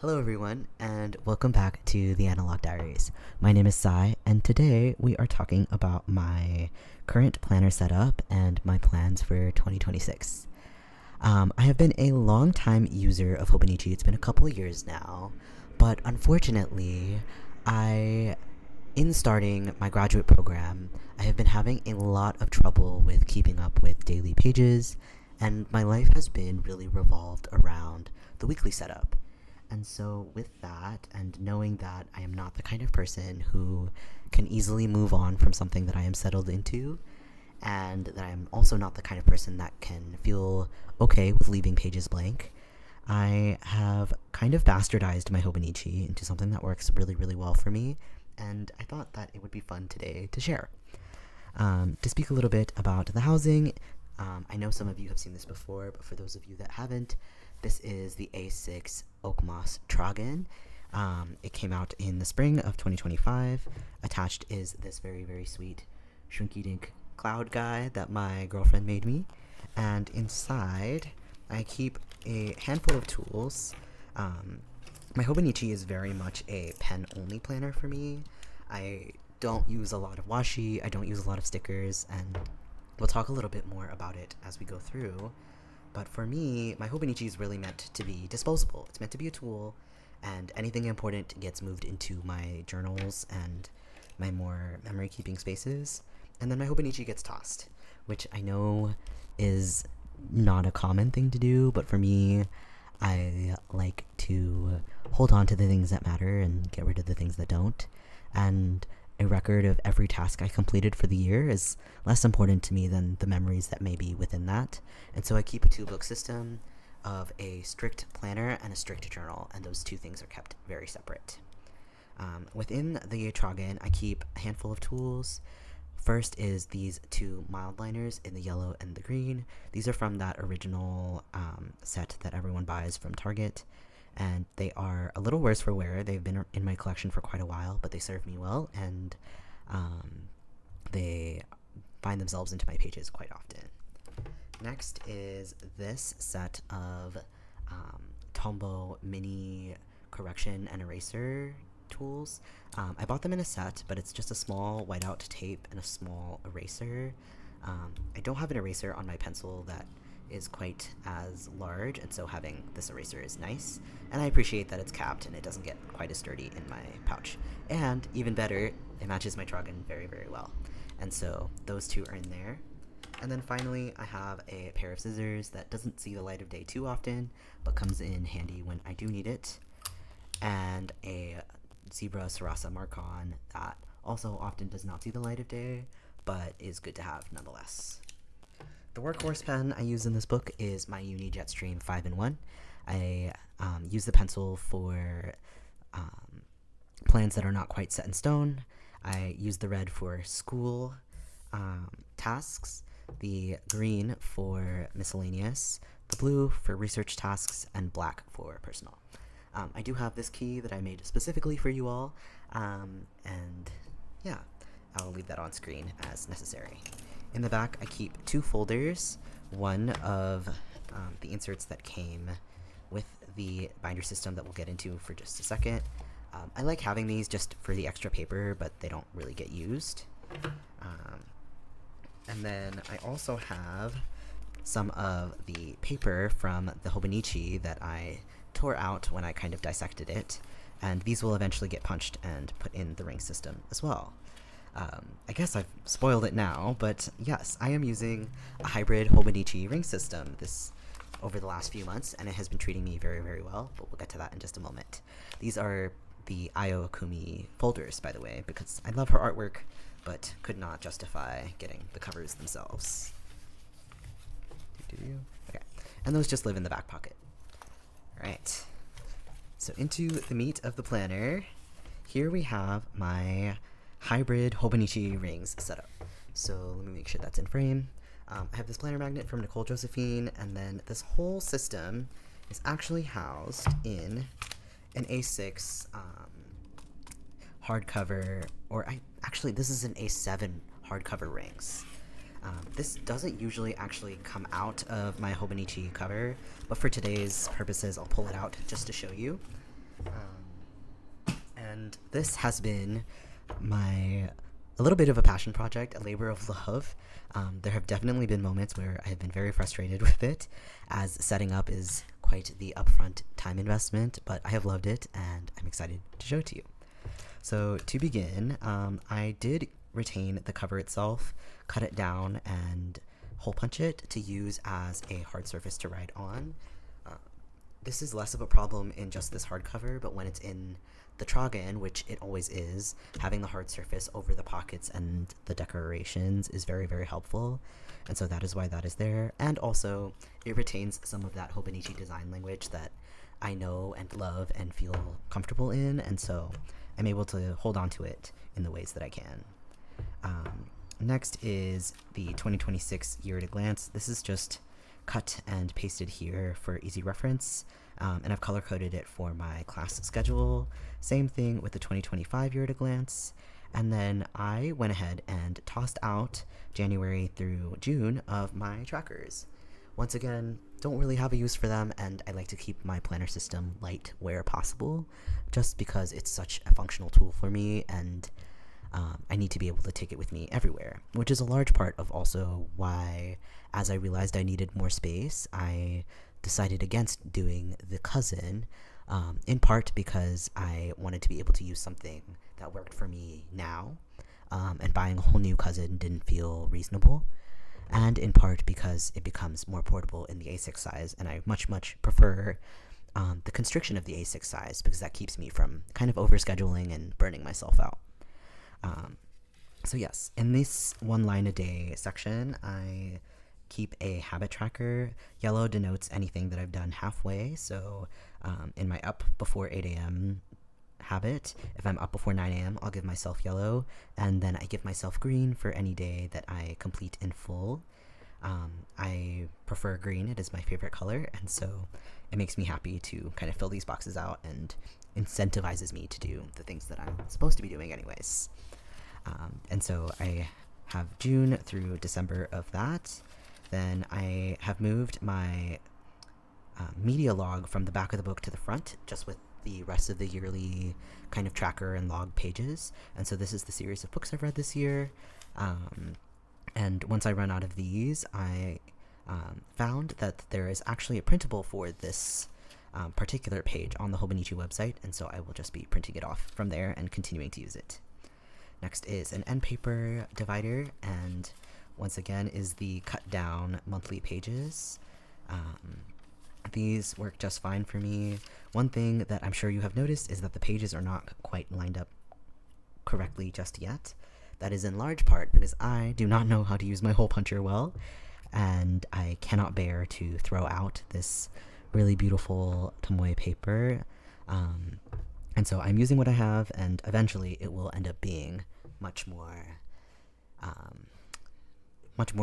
Hello, everyone, and welcome back to the Analog Diaries. My name is Sai, and today we are talking about my current planner setup and my plans for 2026. I have been a long time user of Hobonichi. It's been a couple of years now, but unfortunately, I, in starting my graduate program, I have been having a lot of trouble with keeping up with daily pages, and my life has been really revolved around the weekly setup. And so, with that, and knowing that I am not the kind of person who can easily move on from something that I am settled into, and that I'm also not the kind of person that can feel okay with leaving pages blank, I have kind of bastardized my Hobonichi into something that works really, really well for me, and I thought that it would be fun today to share. To speak a little bit about the housing, I know some of you have seen this before, but for those of you that haven't, this is the A6 Oak Moss Tragen. It came out in the spring of 2025. Attached is this very, very sweet Shrinky Dink cloud guy that my girlfriend made me. And inside, I keep a handful of tools. My Hobonichi is very much a pen-only planner for me. I don't use a lot of washi, I don't use a lot of stickers, and we'll talk a little bit more about it as we go through. But for me, my Hobonichi is really meant to be disposable. It's meant to be a tool, and anything important gets moved into my journals and my more memory-keeping spaces, and then my Hobonichi gets tossed, which I know is not a common thing to do, but for me, I like to hold on to the things that matter and get rid of the things that don't. And a record of every task I completed for the year is less important to me than the memories that may be within that. And so I keep a two-book system of a strict planner and a strict journal, and those two things are kept very separate. Within the Tragen, I keep a handful of tools. First is these two mild liners in the yellow and the green. These are from that original set that everyone buys from Target, and they are a little worse for wear. They've been in my collection for quite a while, but they serve me well, and they find themselves into my pages quite often. Next is this set of Tombow mini correction and eraser tools. I bought them in a set, but it's just a small whiteout tape and a small eraser. I don't have an eraser on my pencil that is quite as large, and so having this eraser is nice, and I appreciate that it's capped and it doesn't get quite as sturdy in my pouch. And even better, it matches my Tragen very, very well. And so those two are in there. And then finally, I have a pair of scissors that doesn't see the light of day too often, but comes in handy when I do need it, and a Zebra Sarasa Marcon that also often does not see the light of day, but is good to have nonetheless. The workhorse pen I use in this book is my Uni Jetstream 5-in-1. I use the pencil for plans that are not quite set in stone. I use the red for school tasks, the green for miscellaneous, the blue for research tasks, and black for personal. I do have this key that I made specifically for you all, and yeah, I'll leave that on screen as necessary. In the back, I keep two folders, one of the inserts that came with the binder system that we'll get into for just a second. I like having these just for the extra paper, but they don't really get used. And then I also have some of the paper from the Hobonichi that I tore out when I kind of dissected it, and these will eventually get punched and put in the ring system as well. I guess I've spoiled it now, but yes, I am using a hybrid Hobonichi ring system over the last few months, and it has been treating me very, very well, but we'll get to that in just a moment. These are the Ayo Akumi folders, by the way, because I love her artwork, but could not justify getting the covers themselves. Okay, and those just live in the back pocket. Alright, so into the meat of the planner. Here we have my hybrid Hobonichi rings setup. So let me make sure that's in frame. I have this planner magnet from Nicole Josephine, and then this whole system is actually housed in an A6 hardcover, actually this is an A7 hardcover rings. This doesn't usually actually come out of my Hobonichi cover, but for today's purposes, I'll pull it out just to show you. And this has been a little bit of a passion project, a labor of love. There have definitely been moments where I have been very frustrated with it, as setting up is quite the upfront time investment, but I have loved it and I'm excited to show it to you. So to begin, I did retain the cover itself, cut it down, and hole punch it to use as a hard surface to write on. This is less of a problem in just this hardcover, but when it's in the Trogan, which it always is, having the hard surface over the pockets and the decorations is very, very helpful. And so that is why that is there. And also, it retains some of that Hobonichi design language that I know and love and feel comfortable in, and so I'm able to hold on to it in the ways that I can. Next is the 2026 year at a glance. This is just cut and pasted here for easy reference, and I've color-coded it for my class schedule. Same thing with the 2025 year at a glance, and then I went ahead and tossed out January through June of my trackers. Once again, don't really have a use for them, and I like to keep my planner system light where possible, just because it's such a functional tool for me, and I need to be able to take it with me everywhere, which is a large part of also why, as I realized I needed more space, I decided against doing the cousin, in part because I wanted to be able to use something that worked for me now, and buying a whole new cousin didn't feel reasonable, and in part because it becomes more portable in the A6 size, and I much, much prefer the constriction of the A6 size, because that keeps me from kind of overscheduling and burning myself out. So yes, in this one line a day section, I keep a habit tracker. Yellow denotes anything that I've done halfway, so in my up before 8 a.m. habit, if I'm up before 9 a.m., I'll give myself yellow, and then I give myself green for any day that I complete in full. I prefer green, it is my favorite color, and so it makes me happy to kind of fill these boxes out and incentivizes me to do the things that I'm supposed to be doing anyways. And so I have June through December of that. Then I have moved my media log from the back of the book to the front, just with the rest of the yearly kind of tracker and log pages. And so this is the series of books I've read this year. And once I run out of these, I found that there is actually a printable for this particular page on the Hobonichi website, and so I will just be printing it off from there and continuing to use it. Next is an end paper divider, and once again is the cut down monthly pages. These work just fine for me. One thing that I'm sure you have noticed is that the pages are not quite lined up correctly just yet. That is in large part because I do not know how to use my hole puncher well, and I cannot bear to throw out this really beautiful Tomoe paper. And so I'm using what I have, and eventually it will end up being much more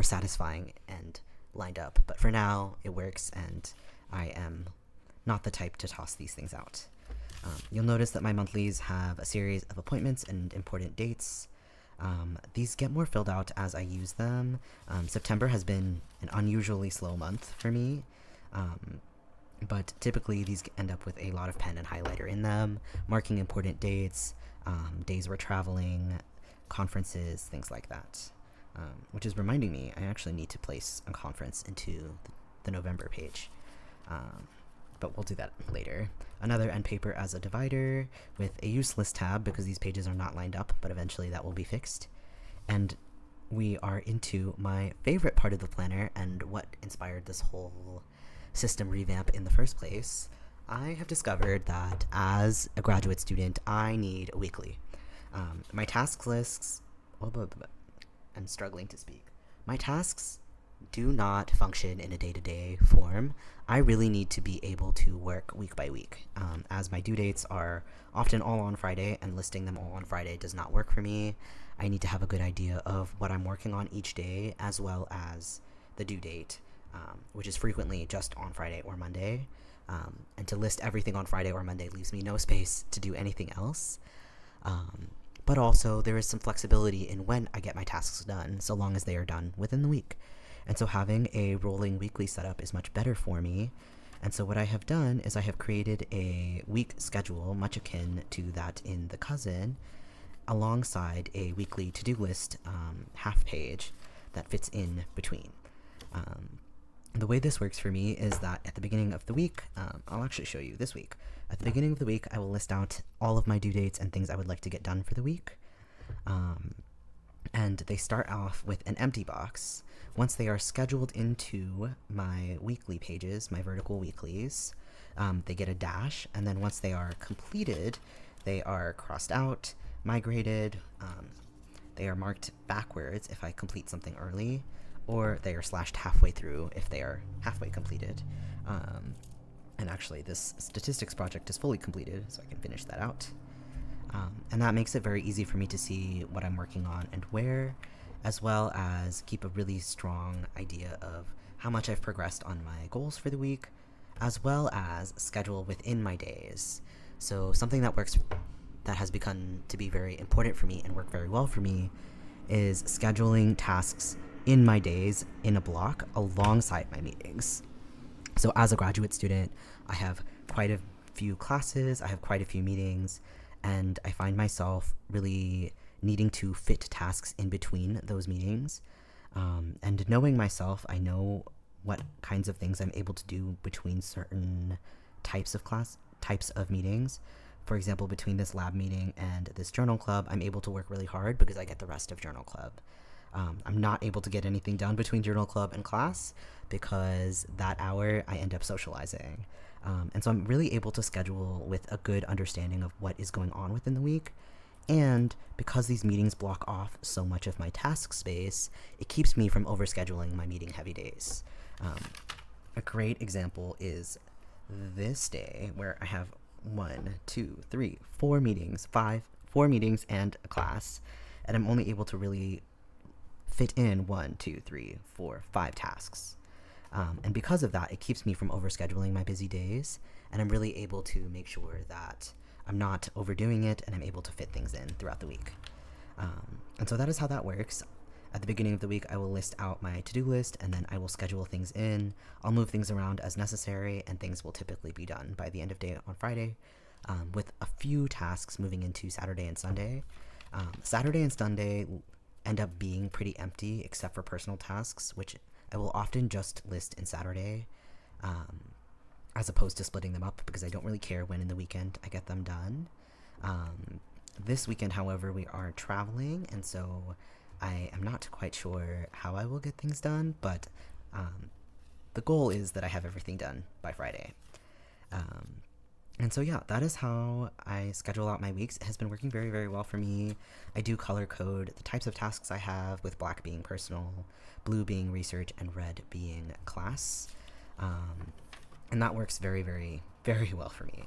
satisfying and lined up. But for now, it works, and I am not the type to toss these things out. You'll notice that my monthlies have a series of appointments and important dates. These get more filled out as I use them. September has been an unusually slow month for me. But typically these end up with a lot of pen and highlighter in them, marking important dates, days we're traveling, conferences, things like that. Which is reminding me, I actually need to place a conference into the November page. But we'll do that later. Another end paper as a divider with a useless tab because these pages are not lined up, but eventually that will be fixed. And we are into my favorite part of the planner and what inspired this whole system revamp in the first place. I have discovered that as a graduate student, I need a weekly. My task lists, I'm struggling to speak. My tasks do not function in a day-to-day form. I really need to be able to work week by week, as my due dates are often all on Friday, and listing them all on Friday does not work for me. I need to have a good idea of what I'm working on each day, as well as the due date, which is frequently just on Friday or Monday. And to list everything on Friday or Monday leaves me no space to do anything else. But also, there is some flexibility in when I get my tasks done, so long as they are done within the week. And so having a rolling weekly setup is much better for me, And so what I have done is I have created a week schedule, much akin to that in the cousin, alongside a weekly to-do list half page that fits in between. The way this works for me is that at the beginning of the week, I'll actually show you this week. At the beginning of the week, I will list out all of my due dates and things I would like to get done for the week. And they start off with an empty box. Once they are scheduled into my weekly pages, my vertical weeklies, they get a dash, and then once they are completed, they are crossed out, migrated, they are marked backwards if I complete something early, or they are slashed halfway through if they are halfway completed. And actually, this statistics project is fully completed, so I can finish that out. And that makes it very easy for me to see what I'm working on and where, as well as keep a really strong idea of how much I've progressed on my goals for the week, as well as schedule within my days. So something that has become to be very important for me and work very well for me is scheduling tasks in my days in a block alongside my meetings. So as a graduate student, I have quite a few classes, I have quite a few meetings, and I find myself really needing to fit tasks in between those meetings. And knowing myself, I know what kinds of things I'm able to do between certain types of meetings. For example, between this lab meeting and this journal club, I'm able to work really hard because I get the rest of journal club. I'm not able to get anything done between journal club and class because that hour I end up socializing. And so I'm really able to schedule with a good understanding of what is going on within the week. And because these meetings block off so much of my task space, it keeps me from overscheduling my meeting heavy days. A great example is this day where I have 4 meetings and a class, and I'm only able to really fit in 5 tasks. And because of that, it keeps me from overscheduling my busy days, and I'm really able to make sure that I'm not overdoing it and I'm able to fit things in throughout the week. And so that is how that works. At the beginning of the week, I will list out my to-do list, and then I will schedule things in. I'll move things around as necessary, and things will typically be done by the end of day on Friday, with a few tasks moving into Saturday and Sunday. Saturday and Sunday end up being pretty empty, except for personal tasks, which I will often just list in Saturday, as opposed to splitting them up, because I don't really care when in the weekend I get them done. This weekend, however, we are traveling, and so I am not quite sure how I will get things done, but the goal is that I have everything done by Friday. And so yeah, that is how I schedule out my weeks. It has been working very, very well for me. I do color code the types of tasks I have, with black being personal, blue being research, and red being class. And that works very, very, very well for me.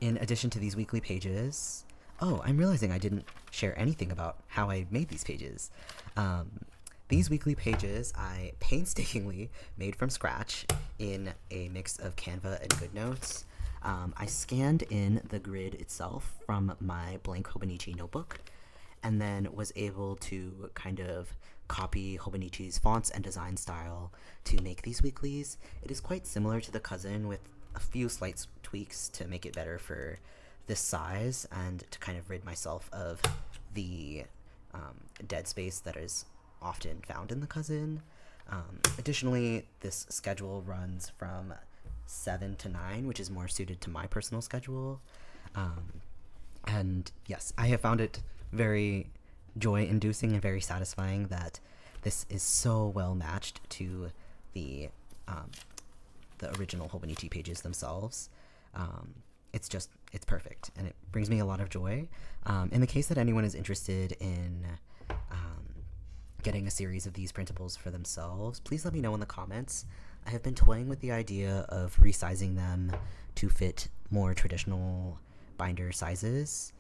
In addition to these weekly pages, I'm realizing I didn't share anything about how I made these pages. These weekly pages I painstakingly made from scratch in a mix of Canva and GoodNotes. I scanned in the grid itself from my blank Hobonichi notebook, and then was able to kind of copy Hobonichi's fonts and design style to make these weeklies. It is quite similar to the cousin, with a few slight tweaks to make it better for this size and to kind of rid myself of the dead space that is often found in the cousin. Additionally, this schedule runs from 7 to 9, which is more suited to my personal schedule. And yes, I have found it very joy-inducing and very satisfying that this is so well matched to the original Hobonichi pages themselves. It's perfect, and it brings me a lot of joy. In the case that anyone is interested in getting a series of these printables for themselves, please let me know in the comments. I have been toying with the idea of resizing them to fit more traditional binder sizes,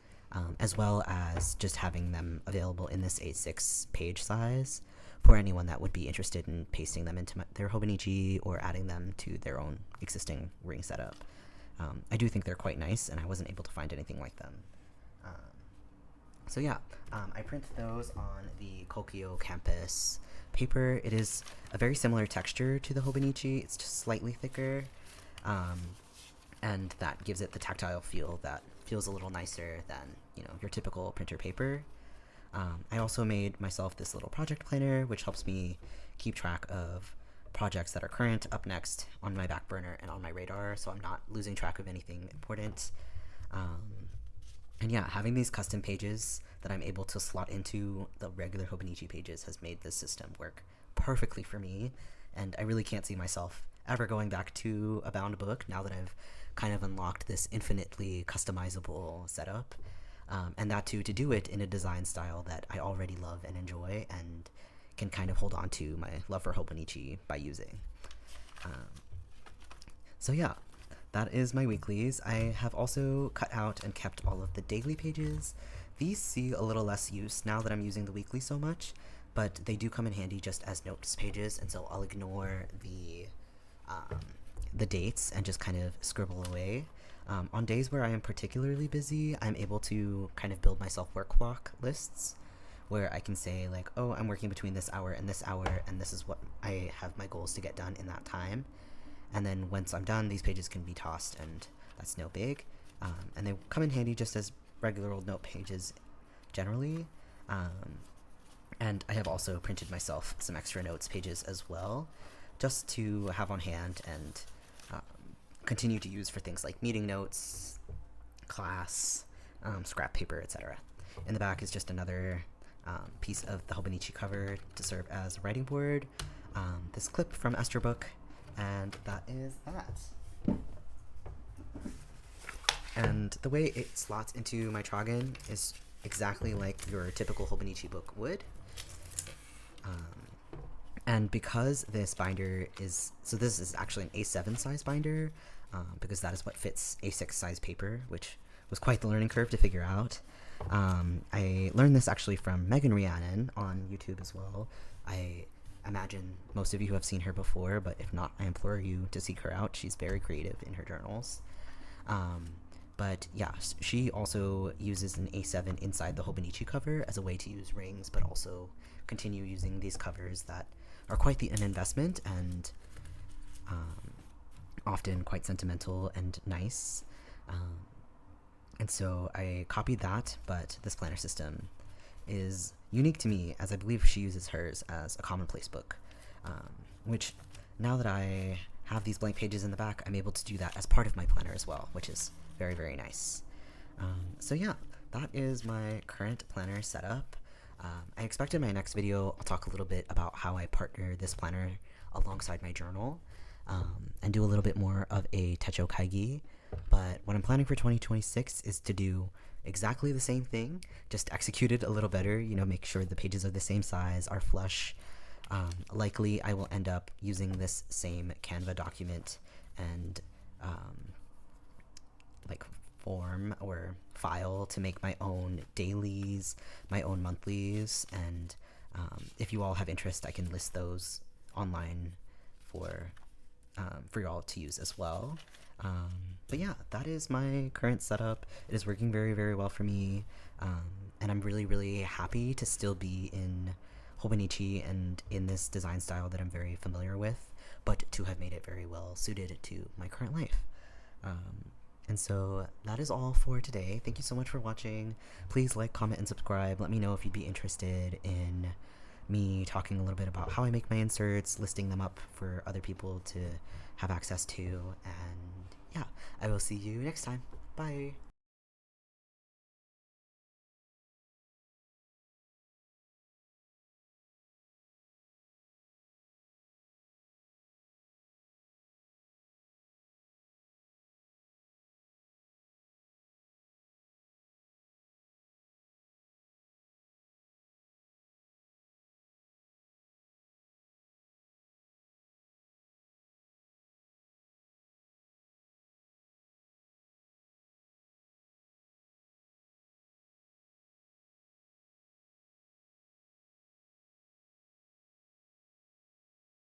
as well as just having them available in this A6 page size for anyone that would be interested in pasting them into their Hobonichi or adding them to their own existing ring setup. I do think they're quite nice, and I wasn't able to find anything like them. So yeah, I print those on the Kokyo campus paper. It is a very similar texture to the Hobonichi. It's just slightly thicker, um, and that gives it the tactile feel that feels a little nicer than your typical printer paper. I also made myself this little project planner, which helps me keep track of projects that are current, up next, on my back burner, and on my radar, so I'm not losing track of anything important. Um, and yeah, having these custom pages that I'm able to slot into the regular Hobonichi pages has made this system work perfectly for me, and I really can't see myself ever going back to a bound book now that I've kind of unlocked this infinitely customizable setup. And that too, to do it in a design style that I already love and enjoy, and can kind of hold on to my love for Hobonichi by using. Um, so yeah, that is my weeklies. I have also cut out and kept all of the daily pages. These see a little less use now that I'm using the weekly so much, but they do come in handy just as notes pages, and so I'll ignore the dates and just kind of scribble away. On days where I am particularly busy, I'm able to kind of build myself work block lists where I can say, like, oh, I'm working between this hour, and this is what I have my goals to get done in that time. And then once I'm done, these pages can be tossed, and that's no big. And they come in handy just as regular old note pages generally. And I have also printed myself some extra notes pages as well, just to have on hand and continue to use for things like meeting notes, class, scrap paper, etc. In the back is just another piece of the Hobonichi cover to serve as a writing board, this clip from Book, and that is that. And the way it slots into my Troggin is exactly like your typical Hobonichi book would. And because this binder is, so this is actually an A7 size binder, because that is what fits A6 size paper, which was quite the learning curve to figure out. I learned this actually from Megan Rhiannon on YouTube as well. I imagine most of you have seen her before, but if not, I implore you to seek her out. She's very creative in her journals. But yeah, she also uses an A7 inside the Hobonichi cover as a way to use rings, but also continue using these covers that are quite an investment and often quite sentimental and nice. And so I copied that, but this planner system is unique to me, as I believe she uses hers as a commonplace book, which now that I have these blank pages in the back, I'm able to do that as part of my planner as well, which is very, very nice. So yeah, that is my current planner setup. I expect in my next video I'll talk a little bit about how I partner this planner alongside my journal, and do a little bit more of a techo kaigi. But what I'm planning for 2026 is to do exactly the same thing, just execute it a little better, make sure the pages are the same size, are flush. Likely I will end up using this same Canva document and like form or file to make my own dailies, my own monthlies, and if you all have interest, I can list those online for y'all to use as well. But yeah, that is my current setup. It is working very, very well for me, and I'm really, really happy to still be in Hobonichi and in this design style that I'm very familiar with, but to have made it very well suited to my current life. And so that is all for today. Thank you so much for watching. Please like, comment, and subscribe. Let me know if you'd be interested in me talking a little bit about how I make my inserts, listing them up for other people to have access to, and yeah, I will see you next time. Bye!